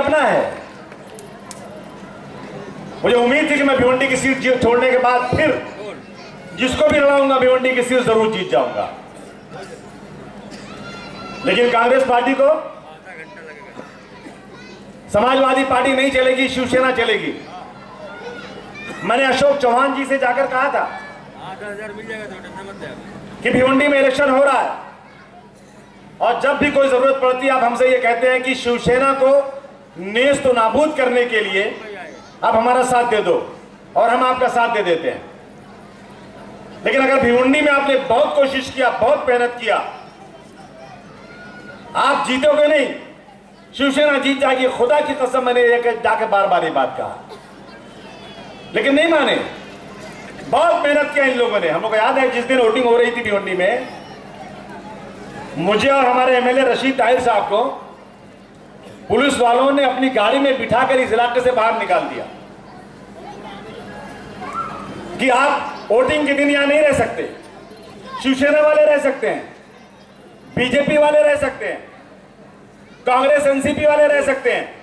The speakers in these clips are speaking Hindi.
अपना है। मुझे उम्मीद थी कि मैं भिवंडी की सीट छोड़ने के बाद फिर जिसको भी लड़ाऊंगा भिवंडी की सीट जरूर जीत जाऊंगा, लेकिन कांग्रेस पार्टी को, समाजवादी पार्टी नहीं चलेगी, शिवसेना चलेगी। मैंने अशोक चौहान जी से जाकर कहा था कि भिवंडी में इलेक्शन हो रहा है और जब भी कोई जरूरत पड़ती है आप हमसे ये कहते हैं कि शिवसेना को नेस्त तो नाबूद करने के लिए आप हमारा साथ दे दो, और हम आपका साथ दे देते हैं। लेकिन अगर भिवंडी में आपने बहुत कोशिश किया, बहुत मेहनत किया, आप जीतोगे नहीं, शिवसेना जीत जाएगी। खुदा की कसम, मैंने जाके बार बार ये बात कहा, लेकिन नहीं माने। बहुत मेहनत किया इन लोगों ने। हम लोग को याद है जिस दिन वोटिंग हो रही थी भिवंडी में, मुझे और हमारे एमएलए रशीद ताहिर साहब को पुलिस वालों ने अपनी गाड़ी में बिठाकर इस इलाके से बाहर निकाल दिया कि आप वोटिंग के दिन यहां नहीं रह सकते। शिवसेना वाले रह सकते हैं, बीजेपी वाले रह सकते हैं, कांग्रेस एनसीपी वाले रह सकते हैं,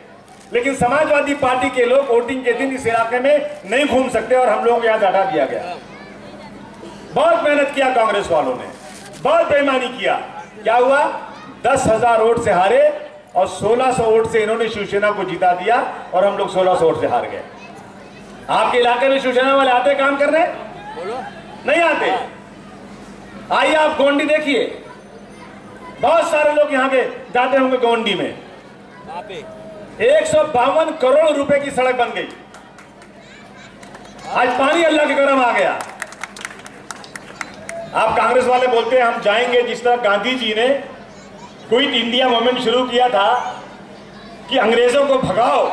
लेकिन समाजवादी पार्टी के लोग वोटिंग के दिन इस इलाके में नहीं घूम सकते, और हम लोगों को यहां से हटा दिया गया। बहुत मेहनत किया कांग्रेस वालों ने, बहुत बेईमानी किया। क्या हुआ? 10,000 वोट से हारे और 1600 वोट से इन्होंने शिवसेना को जिता दिया, और हम लोग 1600 वोट से हार गए। आपके इलाके में शिवसेना वाले आते काम करने? नहीं आते। आइए आप गोंडी देखिए, बहुत सारे लोग यहाँ पे जाते होंगे गोंडी में। 152 करोड़ रुपए की सड़क बन गई। आज पानी अल्लाह के करम आ गया। आप कांग्रेस वाले बोलते हैं हम जाएंगे, जिस तरह गांधी जी ने क्विट इंडिया मूवमेंट शुरू किया था कि अंग्रेजों को भगाओ,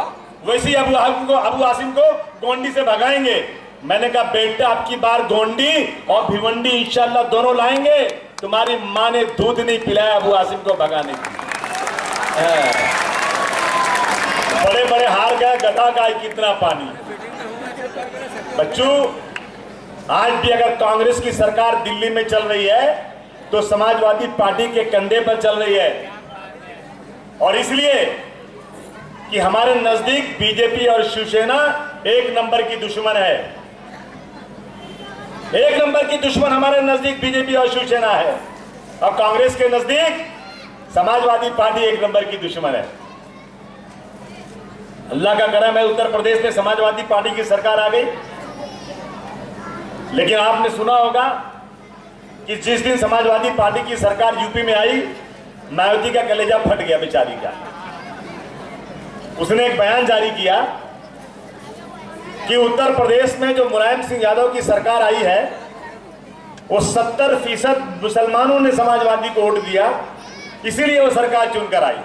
वैसे ही अबू आसिम को गोंडी से भगाएंगे। मैंने कहा बेटा, आपकी बार गोंडी और भिवंडी इंशाल्लाह दोनों लाएंगे। तुम्हारी मां ने दूध नहीं पिलाया अबू आसिम को भगाने की। बड़े बड़े हार गए, गधा गाय कितना पानी। बच्चों, आज भी अगर कांग्रेस की सरकार दिल्ली में चल रही है तो समाजवादी पार्टी के कंधे पर चल रही है, और इसलिए कि हमारे नजदीक बीजेपी और शिवसेना एक नंबर की दुश्मन है। एक नंबर की दुश्मन हमारे नजदीक बीजेपी और शिवसेना है, और कांग्रेस के नजदीक समाजवादी पार्टी एक नंबर की दुश्मन है। अल्लाह का करम है, उत्तर प्रदेश में समाजवादी पार्टी की सरकार आ गई। लेकिन आपने सुना होगा कि जिस दिन समाजवादी पार्टी की सरकार यूपी में आई, मायावती का कलेजा फट गया बेचारी का। उसने एक बयान जारी किया कि उत्तर प्रदेश में जो मुलायम सिंह यादव की सरकार आई है, वो 70% मुसलमानों ने समाजवादी को वोट दिया, इसीलिए वो सरकार चुनकर आई।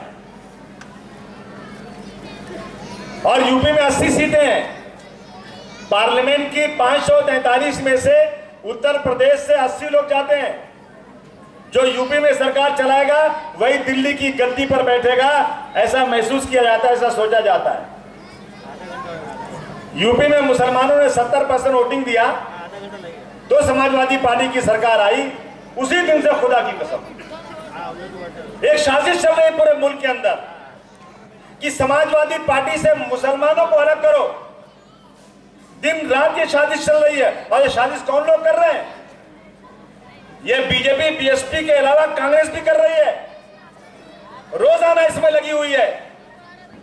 और यूपी में 80 सीटें हैं। पार्लियामेंट की 543 में से उत्तर प्रदेश से 80 लोग जाते हैं। जो यूपी में सरकार चलाएगा वही दिल्ली की गद्दी पर बैठेगा, ऐसा महसूस किया जाता है, ऐसा सोचा जाता है। यूपी में मुसलमानों ने 70% वोटिंग दिया तो समाजवादी पार्टी की सरकार आई। उसी दिन से खुदा की कसम एक साजिश चल रही है पूरे मुल्क के अंदर कि समाजवादी पार्टी से मुसलमानों को अलग करो। दिन रात ये साजिश चल रही है, और ये साजिश कौन लोग कर रहे हैं? ये बीजेपी बीएसपी के अलावा कांग्रेस भी कर रही है, रोजाना इसमें लगी हुई है।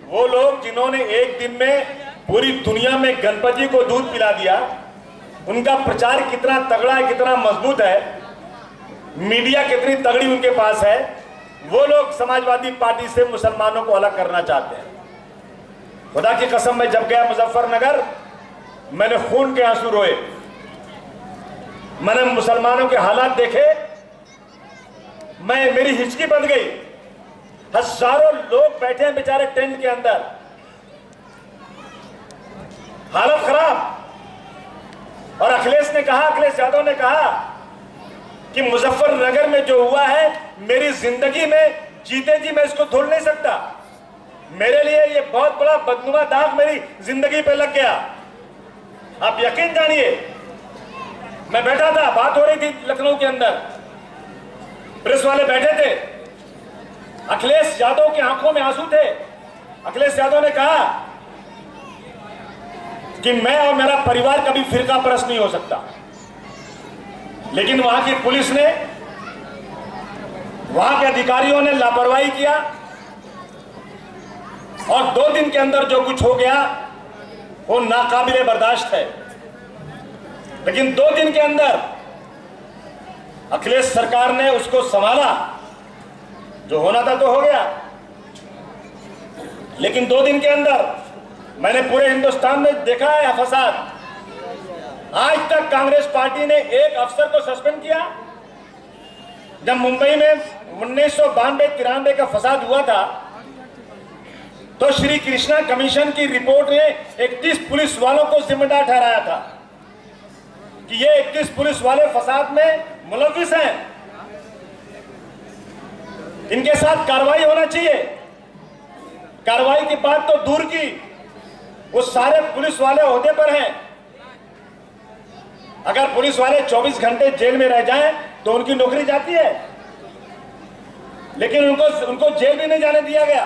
वो लोग जिन्होंने एक दिन में पूरी दुनिया में गणपति को दूध पिला दिया, उनका प्रचार कितना तगड़ा है, कितना मजबूत है, मीडिया कितनी तगड़ी उनके पास है, वो लोग समाजवादी पार्टी से मुसलमानों को अलग करना चाहते हैं। खुदा की कसम, मैं जब गया मुजफ्फरनगर, मैंने खून के आंसू रोए। मैंने मुसलमानों के हालात देखे, मेरी हिचकी बंध गई। हजारों लोग बैठे हैं बेचारे टेंट के अंदर, हालत खराब। और अखिलेश यादव ने कहा कि मुजफ्फरनगर में जो हुआ है, मेरी जिंदगी में जीते जी मैं इसको धुल नहीं सकता। मेरे लिए ये बहुत बड़ा बदनुमा दाग मेरी जिंदगी पे लग गया। आप यकीन जानिए, मैं बैठा था, बात हो रही थी लखनऊ के अंदर, प्रेस वाले बैठे थे, अखिलेश यादव की आंखों में आंसू थे। अखिलेश यादव ने कहा कि मैं और मेरा परिवार कभी फिरका परस्त नहीं हो सकता, लेकिन वहां की पुलिस ने, वहां के अधिकारियों ने लापरवाही किया और 2 दिन के अंदर जो कुछ हो गया वो नाकाबिले बर्दाश्त है। लेकिन 2 दिन के अंदर अखिलेश सरकार ने उसको संभाला, जो होना था तो हो गया। लेकिन 2 दिन के अंदर मैंने पूरे हिंदुस्तान में देखा है फसाद। आज तक कांग्रेस पार्टी ने एक अफसर को सस्पेंड किया। जब मुंबई में 1992-93 का फसाद हुआ था तो श्री कृष्णा कमीशन की रिपोर्ट ने 31 पुलिस वालों को जिम्मेदार ठहराया था कि ये 31 पुलिस वाले फसाद में मुलविस हैं, इनके साथ कार्रवाई होना चाहिए। कार्रवाई की बात तो दूर की, वो सारे पुलिस वाले ओहदे पर हैं। अगर पुलिस वाले 24 घंटे जेल में रह जाएं तो उनकी नौकरी जाती है, लेकिन उनको जेल भी नहीं जाने दिया गया।